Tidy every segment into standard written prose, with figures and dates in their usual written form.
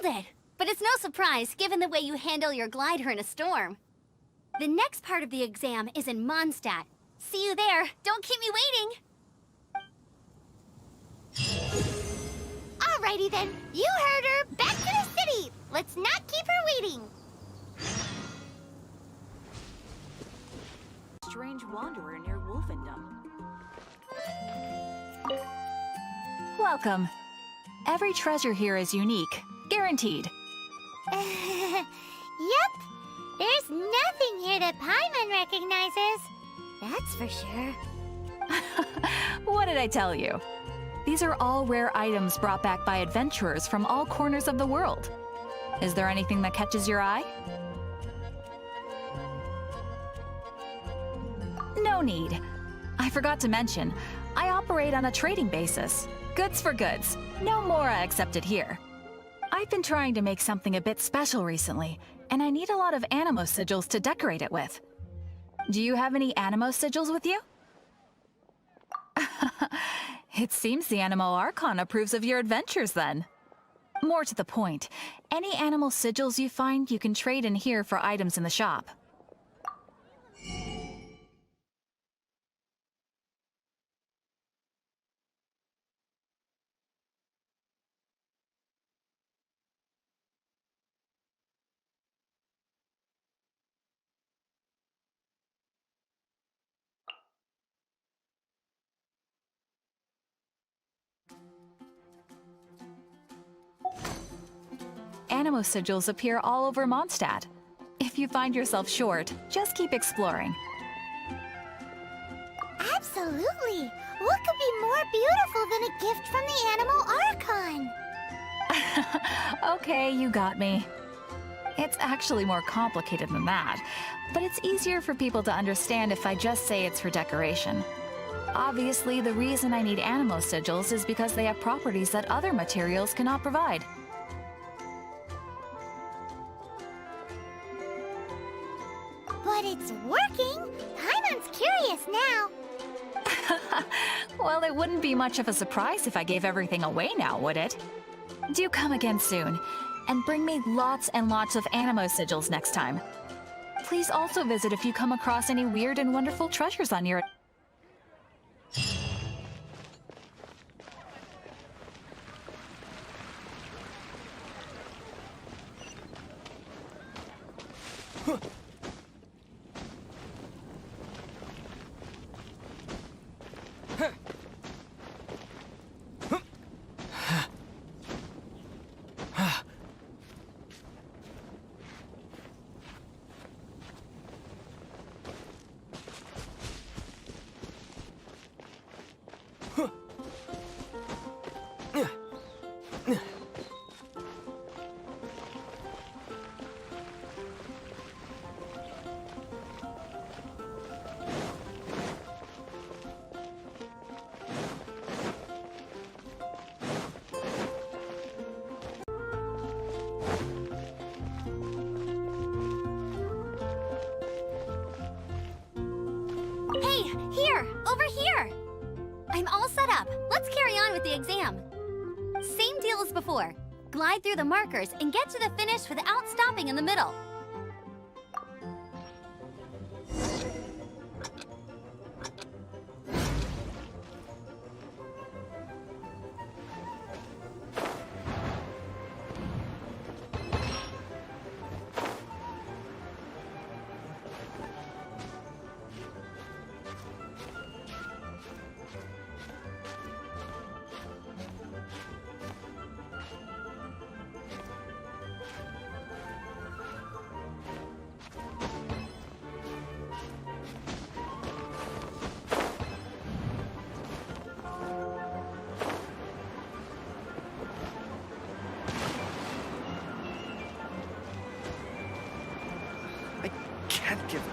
Nailed it! But it's no surprise, given the way you handle your glider in a storm. The next part of the exam is in Mondstadt. See you there. Don't keep me waiting. Alrighty then. You heard her. Back to the city. Let's not keep her waiting. Strange wanderer near Wolfendom. Welcome. Every treasure here is unique. Guaranteed. Yep. There's nothing here that Paimon recognizes. That's for sure. What did I tell you? These are all rare items brought back by adventurers from all corners of the world. Is there anything that catches your eye? No need. I forgot to mention, I operate on a trading basis. Goods for goods. No Mora accepted here. I've been trying to make something a bit special recently, and I need a lot of Animo sigils to decorate it with. Do you have any Animo sigils with you? It seems the Animo Archon approves of your adventures then. More to the point, any animal sigils you find you can trade in here for items in the shop. Animo sigils appear all over Mondstadt. If you find yourself short, just keep exploring. Absolutely! What could be more beautiful than a gift from the Animal Archon? Okay, you got me. It's actually more complicated than that, but it's easier for people to understand if I just say it's for decoration. Obviously, the reason I need Animo sigils is because they have properties that other materials cannot provide. But it's working! Paimon's curious now. Well, it wouldn't be much of a surprise if I gave everything away now, would it? Do come again soon, and bring me lots and lots of Animo sigils next time. Please also visit if you come across any weird and wonderful treasures on your... Hey, here! Over here! I'm all set up. Let's carry on with the exam. Same deal as before. Glide through the markers and get to the finish without stopping in the middle. Can't give up.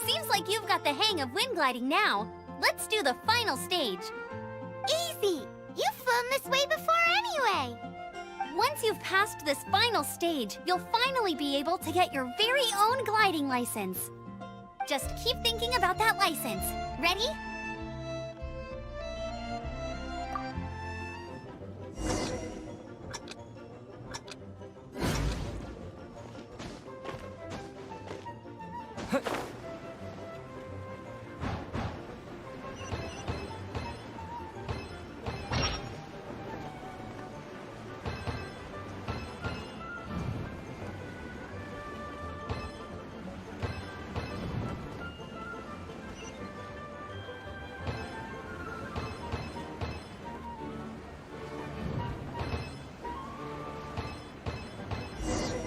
Seems like you've got the hang of wind gliding now. Let's do the final stage. Easy! You've flown this way before anyway! Once you've passed this final stage, you'll finally be able to get your very own gliding license. Just keep thinking about that license. Ready?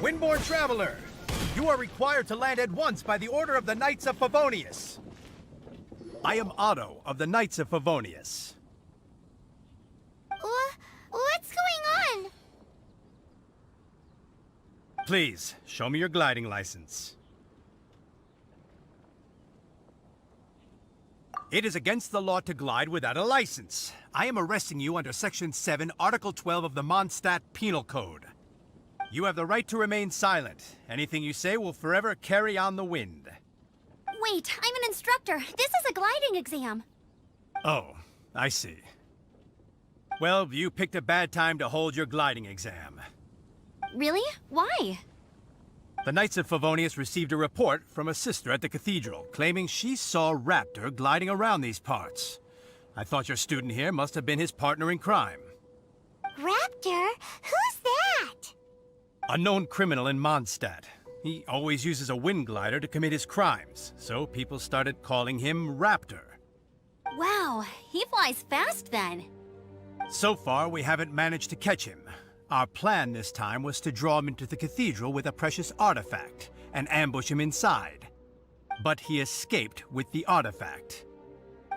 Windborne Traveler, you are required to land at once by the order of the Knights of Favonius. I am Otto of the Knights of Favonius. What's going on? Please, show me your gliding license. It is against the law to glide without a license. I am arresting you under Section 7, Article 12 of the Mondstadt Penal Code. You have the right to remain silent. Anything you say will forever carry on the wind. Wait, I'm an instructor. This is a gliding exam. Oh, I see. Well, you picked a bad time to hold your gliding exam. Really? Why? The Knights of Favonius received a report from a sister at the cathedral claiming she saw Raptor gliding around these parts. I thought your student here must have been his partner in crime. Raptor? Who's that? A known criminal in Mondstadt. He always uses a wind glider to commit his crimes, so people started calling him Raptor. Wow, he flies fast then. So far, we haven't managed to catch him. Our plan this time was to draw him into the cathedral with a precious artifact and ambush him inside. But he escaped with the artifact.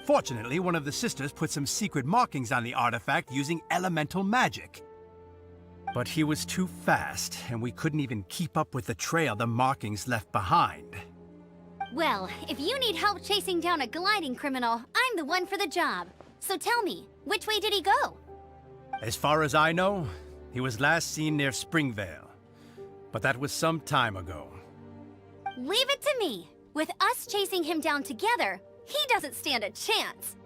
Fortunately, one of the sisters put some secret markings on the artifact using elemental magic. But he was too fast, and we couldn't even keep up with the trail the markings left behind. Well, if you need help chasing down a gliding criminal, I'm the one for the job. So tell me, which way did he go? As far as I know, he was last seen near Springvale. But that was some time ago. Leave it to me. With us chasing him down together, he doesn't stand a chance.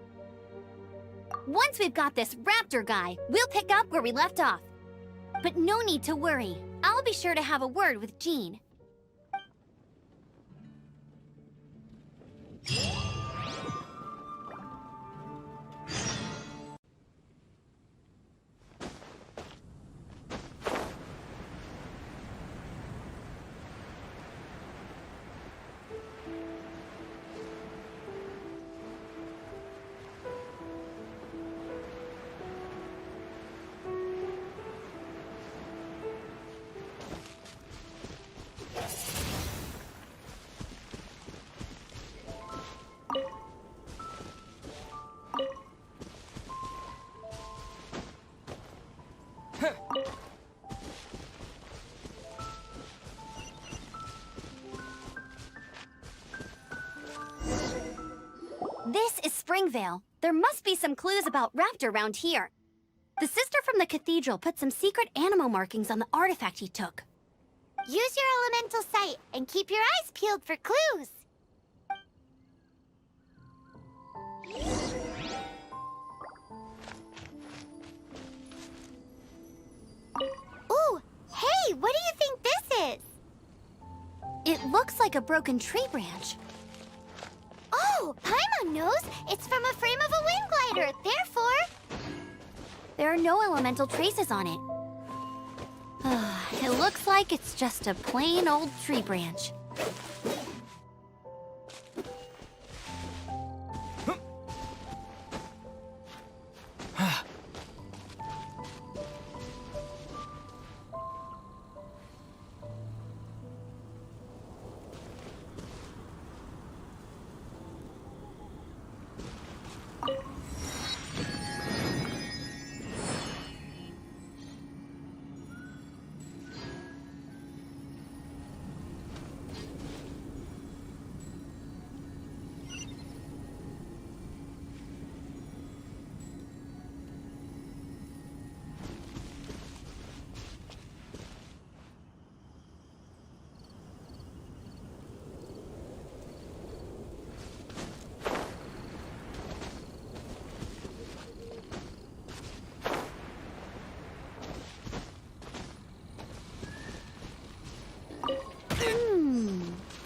Once we've got this Raptor guy, we'll pick up where we left off. But no need to worry. I'll be sure to have a word with Jean. This is Springvale. There must be some clues about Raptor around here. The sister from the cathedral put some secret animal markings on the artifact he took. Use your elemental sight and keep your eyes peeled for clues. Ooh, hey, what do you think this is? It looks like a broken tree branch. Oh, Paimon knows. It's from a frame of a wind glider. Therefore, There are no elemental traces on it. It looks like it's just a plain old tree branch.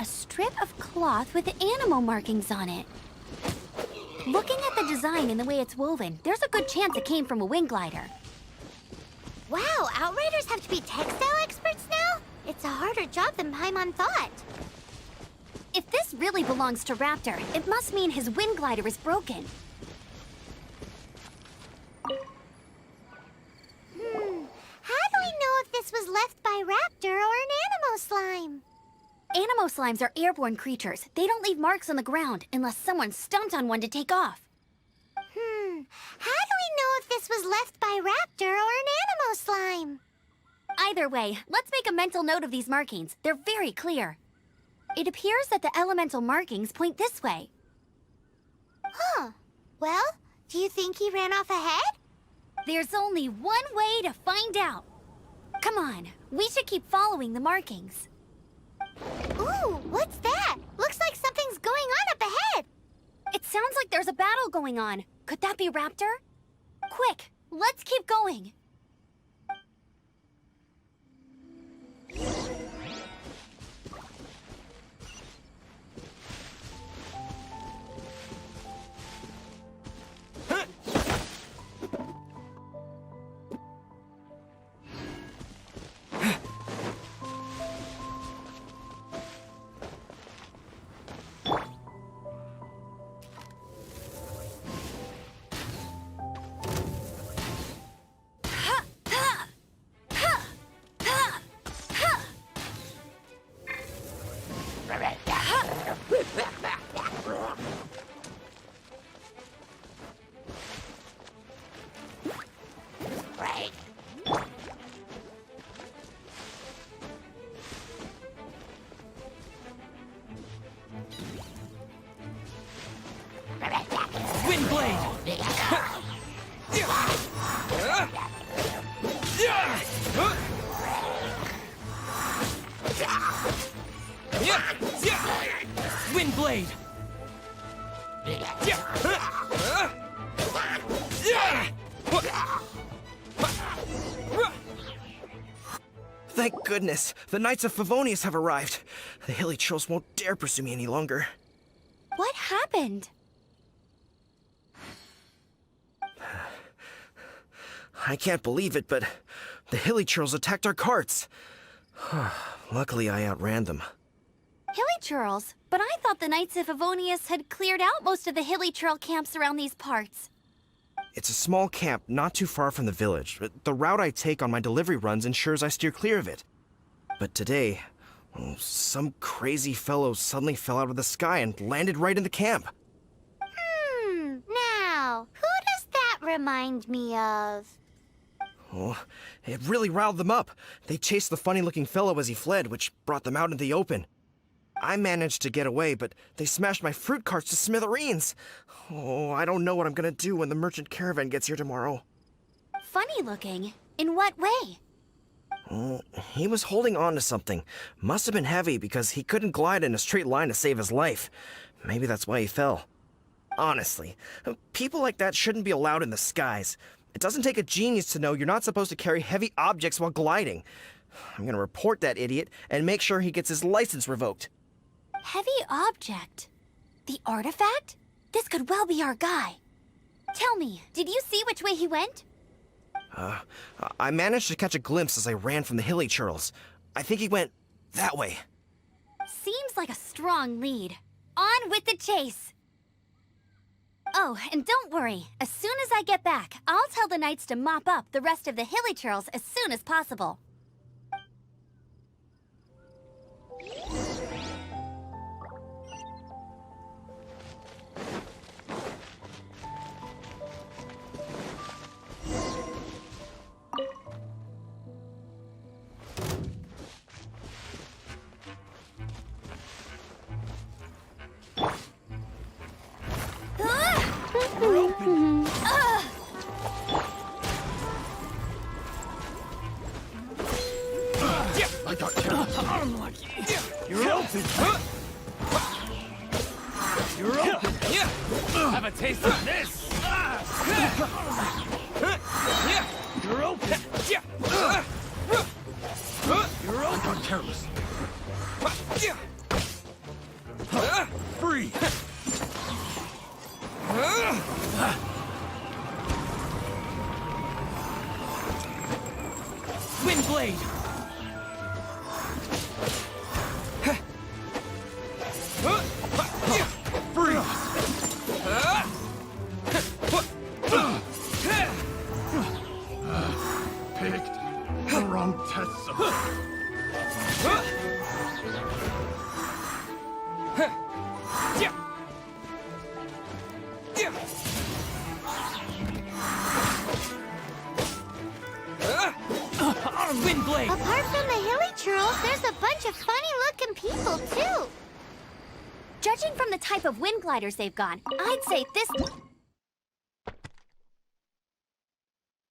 A strip of cloth with animal markings on it. Looking at the design and the way it's woven, there's a good chance it came from a wind glider. wow, Outriders have to be textile experts now? It's a harder job than Paimon thought. If this really belongs to Raptor, it must mean his wind glider is broken. How do we know if this was left by Raptor or an animal slime? Animo slimes are airborne creatures. They don't leave marks on the ground unless someone stomped on one to take off. How do we know if this was left by Raptor or an animal slime? Either way, let's make a mental note of these markings. They're very clear. It appears that the elemental markings point this way. Huh. Well, do you think he ran off ahead? There's only one way to find out. Come on, we should keep following the markings. Ooh, what's that? Looks like something's going on up ahead. It sounds like there's a battle going on. Could that be Raptor? Quick, let's keep going. Wind blade. Thank goodness, the Knights of Favonius have arrived. The hilly trolls won't dare pursue me any longer. What happened? I can't believe it, but the hilly trolls attacked our carts. Luckily, I outran them. Hilly churls? But I thought the Knights of Favonius had cleared out most of the hilly churl camps around these parts. It's a small camp not too far from the village. The route I take on my delivery runs ensures I steer clear of it. But today, some crazy fellow suddenly fell out of the sky and landed right in the camp. Now, who does that remind me of? Oh, it really riled them up. They chased the funny-looking fellow as he fled, which brought them out into the open. I managed to get away, but they smashed my fruit carts to smithereens. Oh, I don't know what I'm gonna do when the merchant caravan gets here tomorrow. Funny looking? In what way? Oh, he was holding on to something. Must have been heavy because he couldn't glide in a straight line to save his life. Maybe that's why he fell. Honestly, people like that shouldn't be allowed in the skies. It doesn't take a genius to know you're not supposed to carry heavy objects while gliding. I'm gonna report that idiot and make sure he gets his license revoked. Heavy object? The artifact? This could well be our guy. Tell me, did you see which way he went? I managed to catch a glimpse as I ran from the hilly churls. I think he went that way. Seems like a strong lead. On with the chase! Oh, and don't worry. As soon as I get back, I'll tell the knights to mop up the rest of the hilly churls as soon as possible. You're open. I got you. Unlucky. You're open. You're open. Have a taste of this. You're open. You're open. I got careless. Free. Wind blade. Free. Picked the wrong test subject. Wind blade. Apart from the hilly churls, there's a bunch of funny-looking people, too. Judging from the type of wind gliders they've got, I'd say this...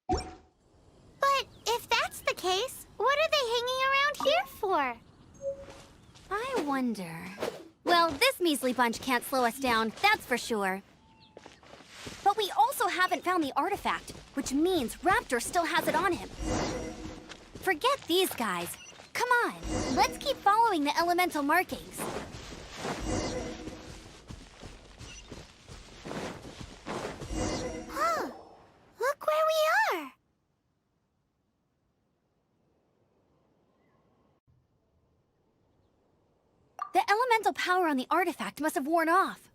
But if that's the case, what are they hanging around here for? I wonder... Well, this measly bunch can't slow us down, that's for sure. But we also haven't found the artifact, which means Raptor still has it on him. Forget these guys. Come on, let's keep following the elemental markings. Huh. Look where we are. The elemental power on the artifact must have worn off.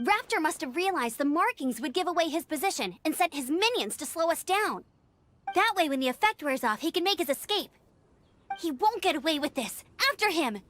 Raptor must have realized the markings would give away his position and sent his minions to slow us down. That way, when the effect wears off, he can make his escape. He won't get away with this. After him!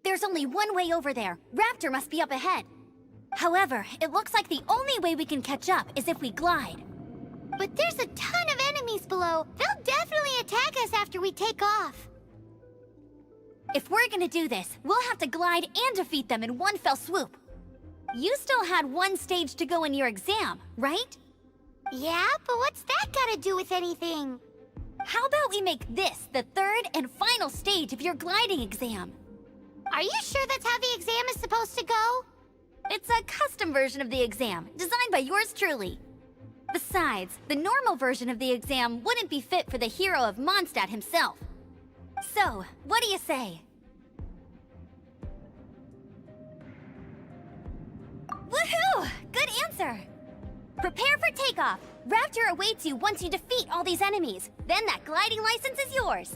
There's only one way over there. Raptor must be up ahead. However, it looks like the only way we can catch up is if we glide. But there's a ton of enemies below. They'll definitely attack us after we take off. If we're gonna do this, we'll have to glide and defeat them in one fell swoop. You still had one stage to go in your exam, right? Yeah, but what's that gotta do with anything? How about we make this the third and final stage of your gliding exam? Are you sure that's how the exam is supposed to go? It's a custom version of the exam, designed by yours truly. Besides, the normal version of the exam wouldn't be fit for the hero of Mondstadt himself. So, what do you say? Woohoo! Good answer! Prepare for takeoff! Raptor awaits you once you defeat all these enemies. Then that gliding license is yours.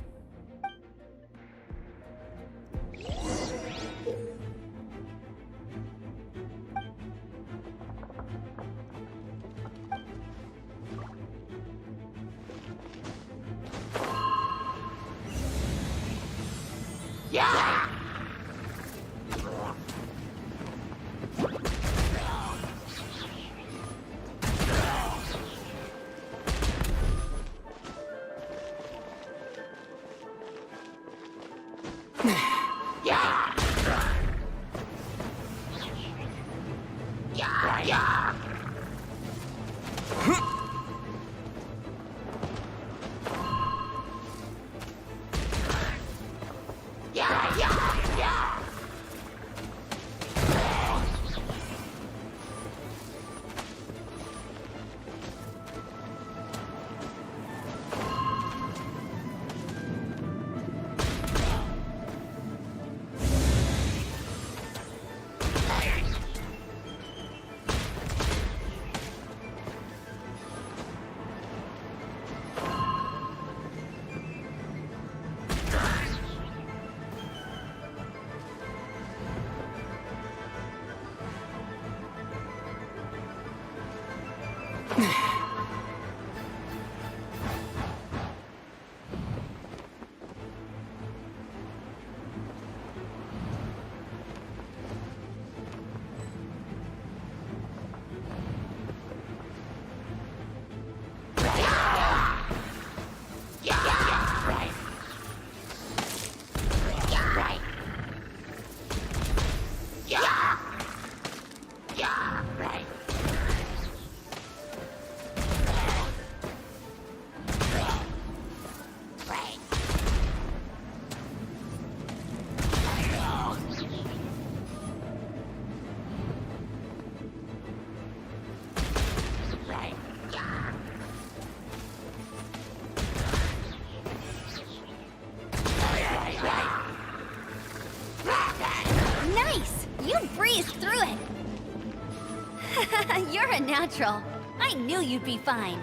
You're a natural. I knew you'd be fine.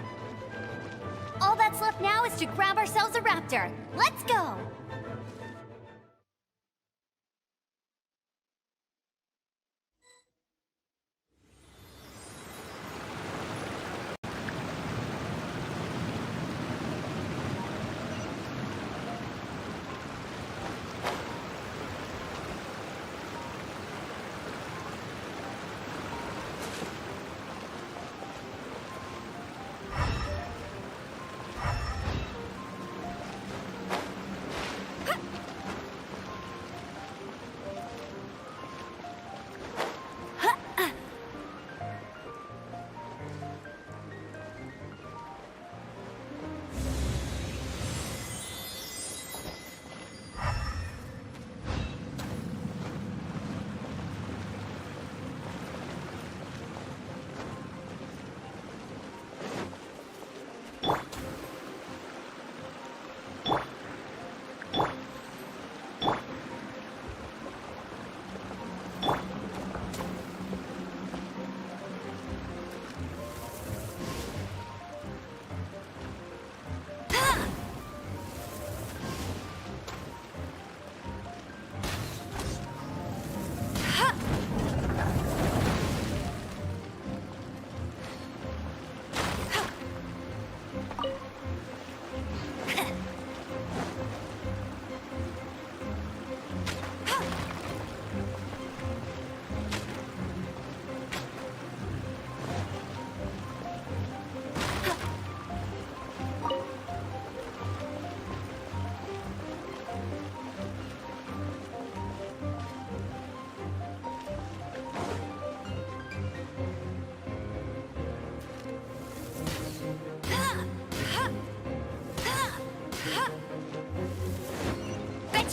All that's left now is to grab ourselves a raptor. Let's go!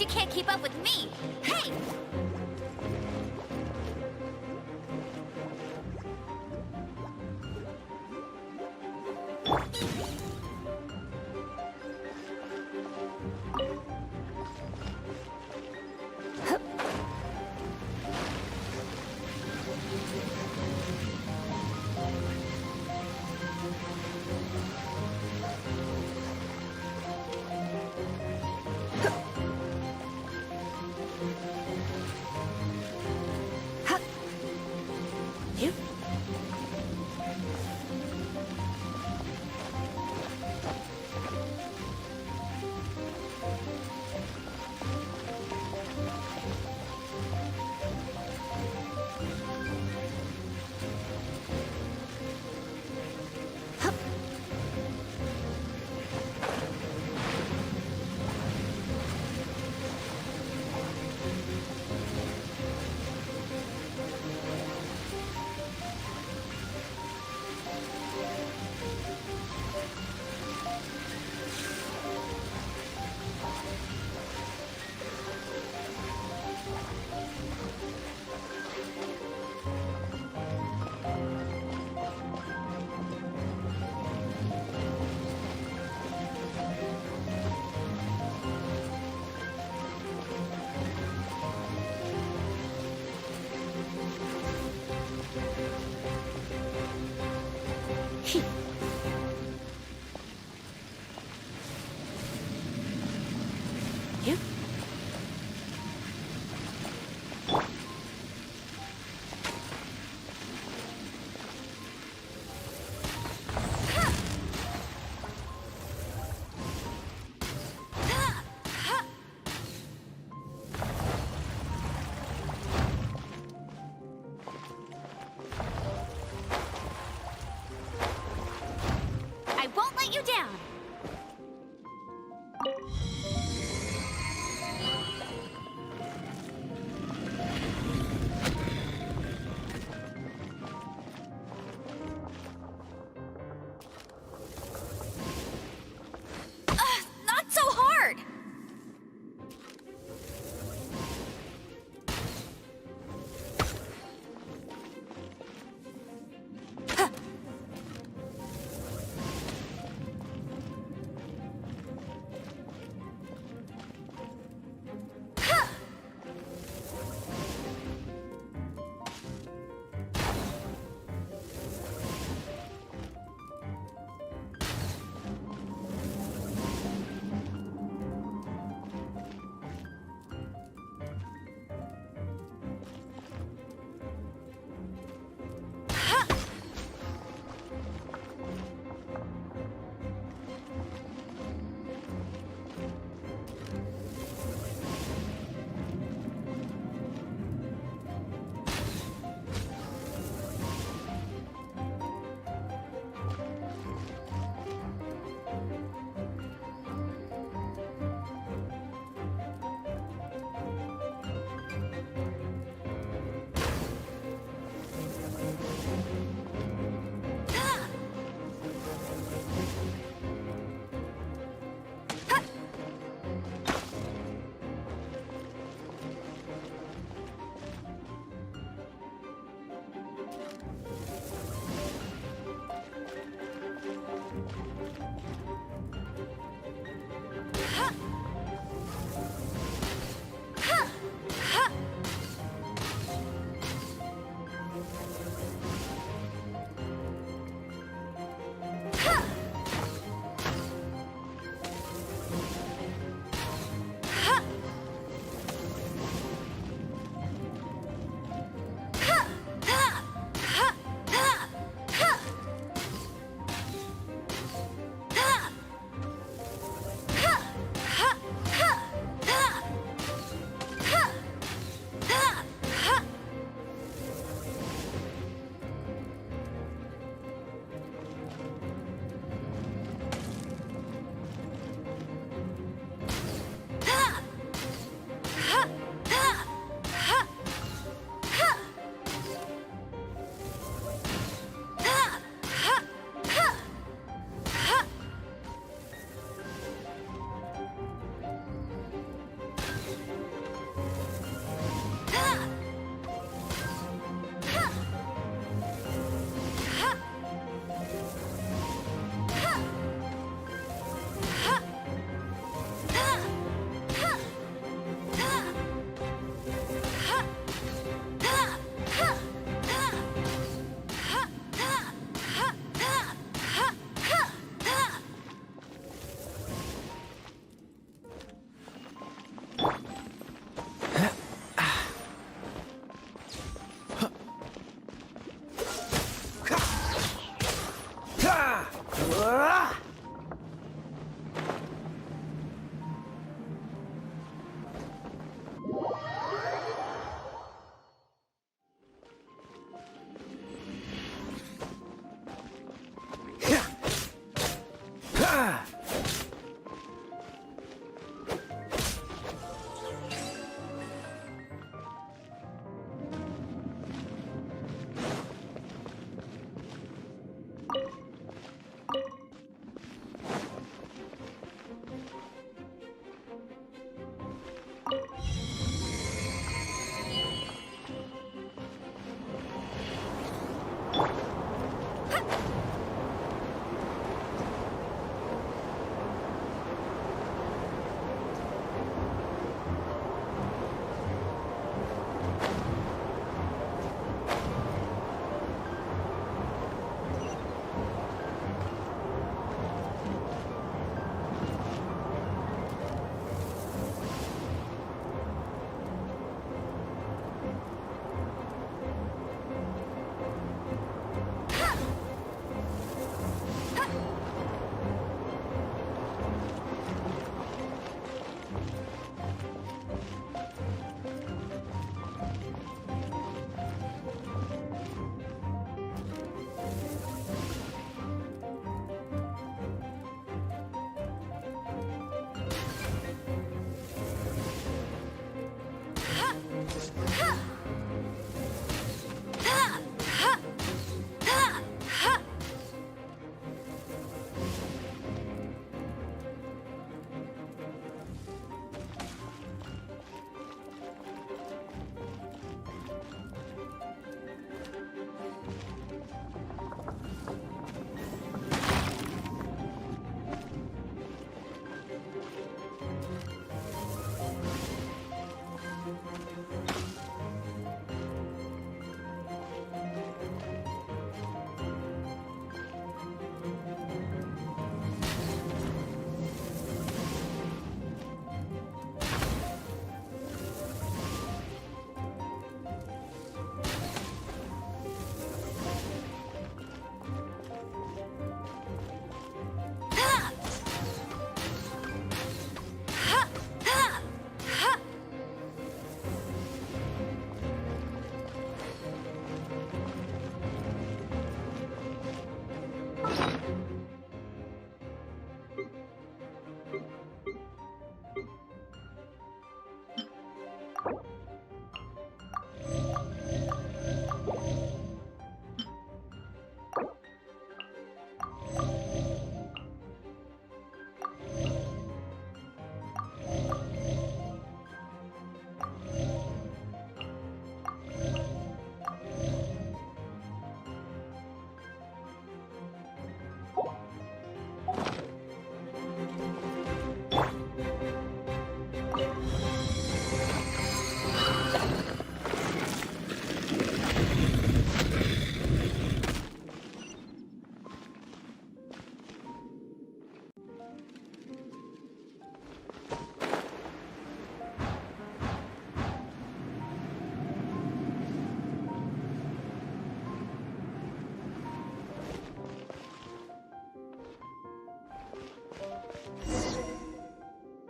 She can't keep up with me. Hey!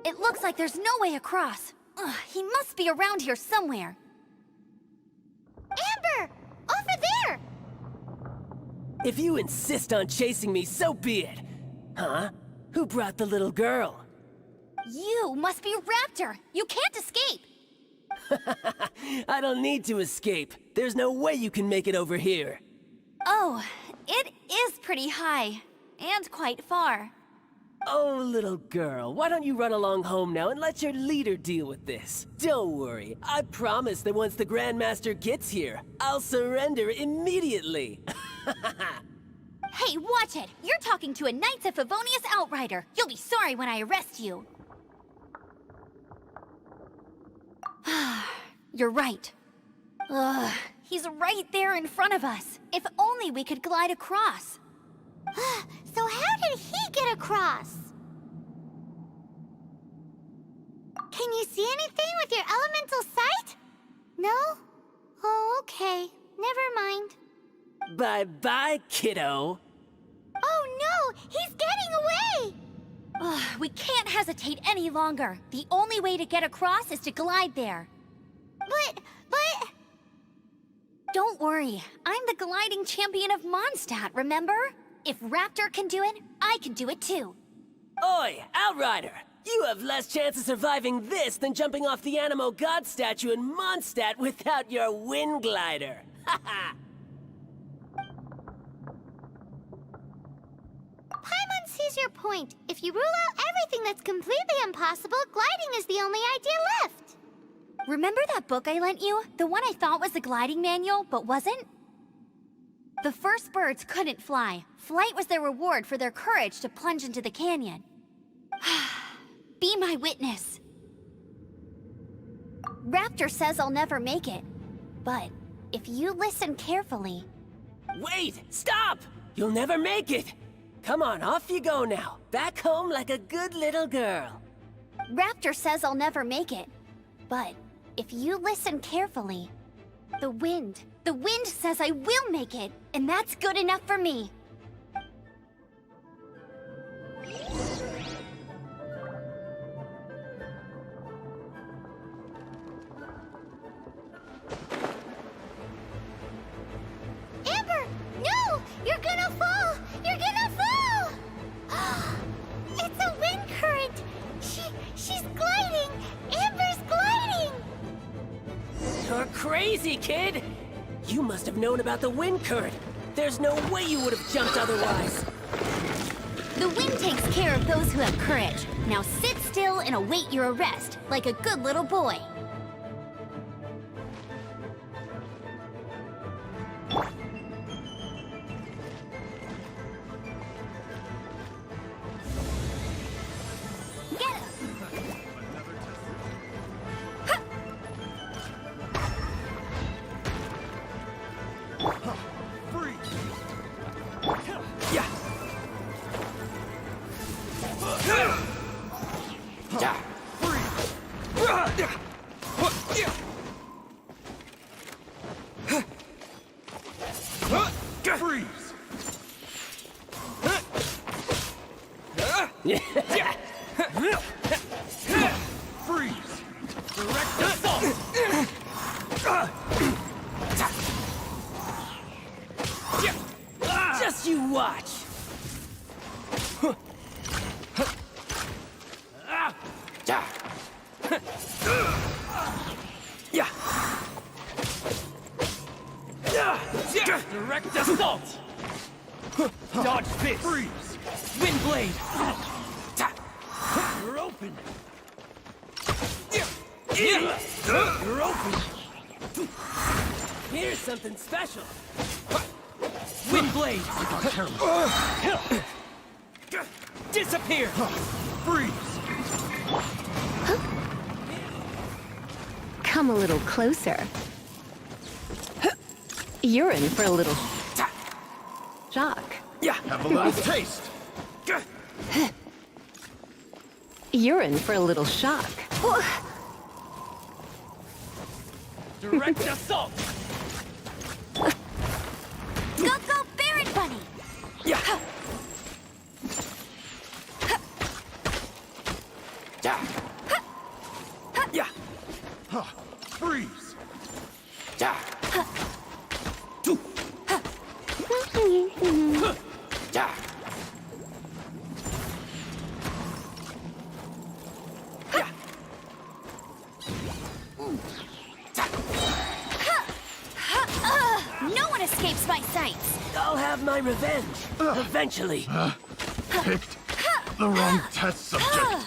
It looks like there's no way across. Ugh, he must be around here somewhere. Amber! Over there! If you insist on chasing me, so be it. Huh? Who brought the little girl? You must be Raptor. You can't escape. I don't need to escape. There's no way you can make it over here. Oh, it is pretty high. And quite far. Oh, little girl, why don't you run along home now and let your leader deal with this? Don't worry, I promise that once the Grandmaster gets here, I'll surrender immediately. Hey, watch it! You're talking to a Knights of Favonius outrider. You'll be sorry when I arrest you. You're right. Ugh, he's right there in front of us. If only we could glide across. So how did he get across? Can you see anything with your elemental sight? No? Oh, okay. Never mind. Bye-bye, kiddo. Oh no! He's getting away! Ugh, we can't hesitate any longer. The only way to get across is to glide there. But... Don't worry. I'm the gliding champion of Mondstadt, remember? If Raptor can do it, I can do it too. Oi, Outrider! You have less chance of surviving this than jumping off the Animo God statue in Mondstadt without your wind glider. Haha! sees your point. If you rule out everything that's completely impossible, gliding is the only idea left. Remember that book I lent you? The one I thought was the gliding manual, but wasn't? The first birds couldn't fly. Flight was their reward for their courage to plunge into the canyon. Be my witness. Raptor says I'll never make it. But if you listen carefully... Wait! Stop! You'll never make it! Come on, off you go now. Back home like a good little girl. Raptor says I'll never make it. But if you listen carefully... The wind says I will make it, and that's good enough for me. Amber! No! You're gonna fall! You're gonna fall! It's a wind current! She's gliding! Amber's gliding! You're crazy, kid! You must have known about the wind current. There's no way you would have jumped otherwise. The wind takes care of those who have courage. Now sit still and await your arrest, like a good little boy. Get him! Freeze! Freeze! Direct assault! Just you watch! Direct assault! Dodge fist! Freeze! Wind blade! You're open! You're open! Here's something special! Wind blade! Disappear! Freeze! Come a little closer. You're in for a little shock. Have a little taste! You're in for a little shock. Direct assault! Go, Barret Bunny! Freeze! No one escapes my sights! I'll have my revenge. Eventually. Picked the wrong test subject.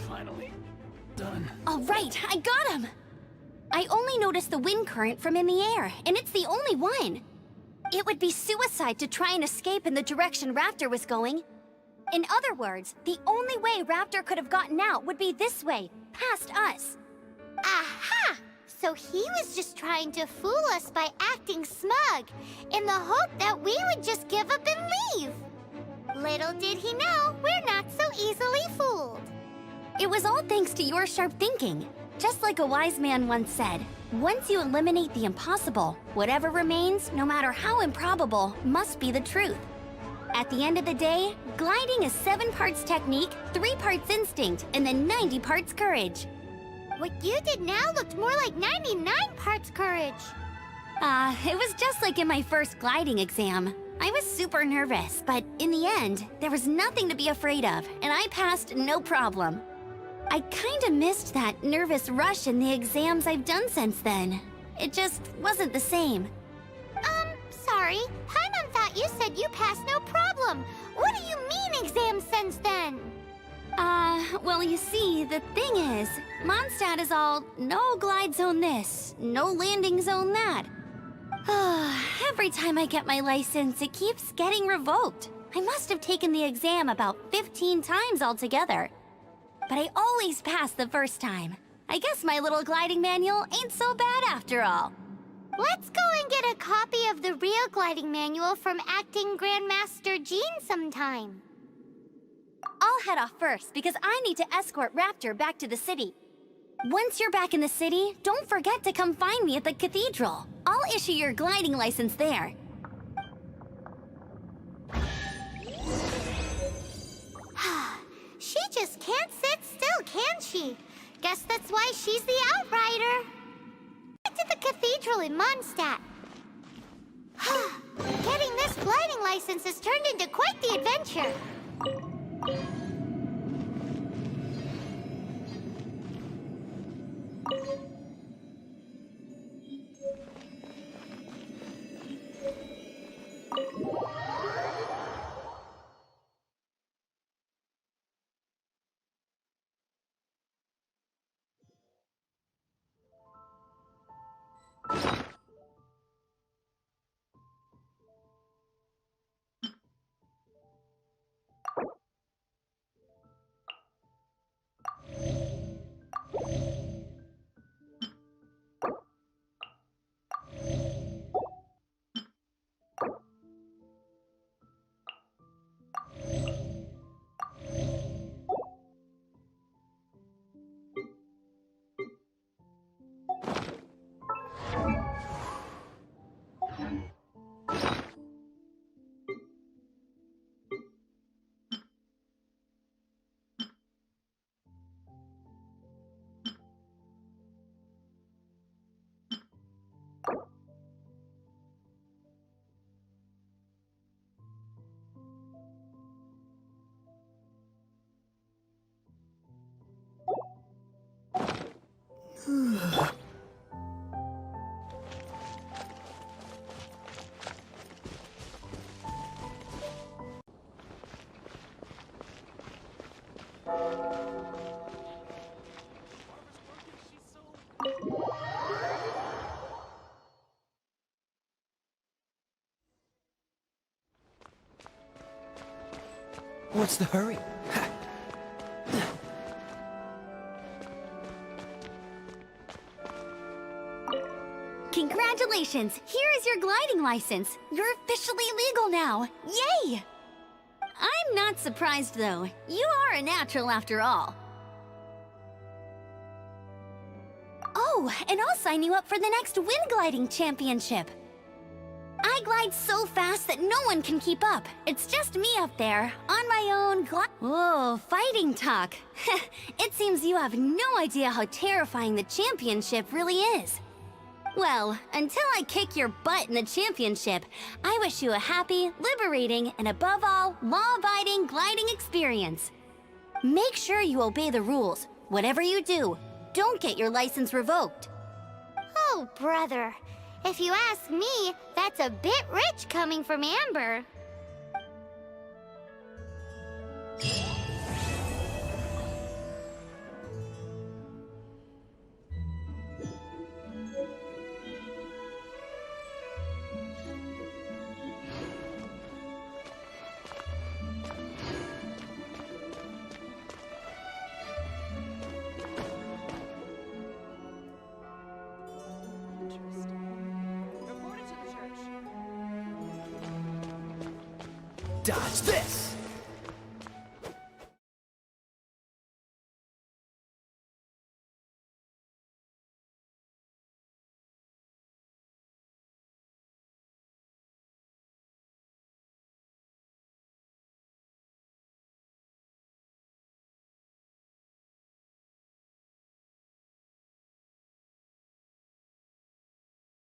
Finally. Done. All right, I got him! I only noticed the wind current from in the air, and it's the only one. It would be suicide to try and escape in the direction Raptor was going. In other words, the only way Raptor could have gotten out would be this way, past us. Aha! So he was just trying to fool us by acting smug, in the hope that we would just give up and leave. Little did he know, we're not so easily fooled. It was all thanks to your sharp thinking. Just like a wise man once said, once you eliminate the impossible, whatever remains, no matter how improbable, must be the truth. At the end of the day, gliding is 7 parts technique, 3 parts instinct, and then 90 parts courage. What you did now looked more like 99 parts courage. It was just like in my first gliding exam. I was super nervous, but in the end, there was nothing to be afraid of, and I passed no problem. I kinda missed that nervous rush in the exams I've done since then. It just wasn't the same. Sorry. Paimon thought you said you passed no problem. problem? What do you mean exam sense then? Well, you see, the thing is, Mondstadt is all no glide zone this, no landing zone that. Every time I get my license, it keeps getting revoked. I must have taken the exam about 15 times altogether. But I always pass the first time. I guess my little gliding manual ain't so bad after all. Let's go and get a copy of the real gliding manual from Acting Grandmaster Jean sometime. I'll head off first because I need to escort Raptor back to the city. Once you're back in the city, don't forget to come find me at the cathedral. I'll issue your gliding license there. She just can't sit still, can she? Guess that's why she's the outrider. Back to the cathedral in Mondstadt. Getting this gliding license has turned into quite the adventure. What's the hurry? Congratulations! Here is your gliding license. You're officially legal now. Yay! I'm not surprised, though. You are a natural after all. Oh, and I'll sign you up for the next wind gliding championship. I glide so fast that no one can keep up. It's just me up there, on my own Whoa, fighting talk. It seems you have no idea how terrifying the championship really is. Well, until I kick your butt in the championship, I wish you a happy, liberating, and above all, law-abiding gliding experience. Make sure you obey the rules. Whatever you do, don't get your license revoked. Oh, brother. If you ask me, that's a bit rich coming from Amber. Dodge this!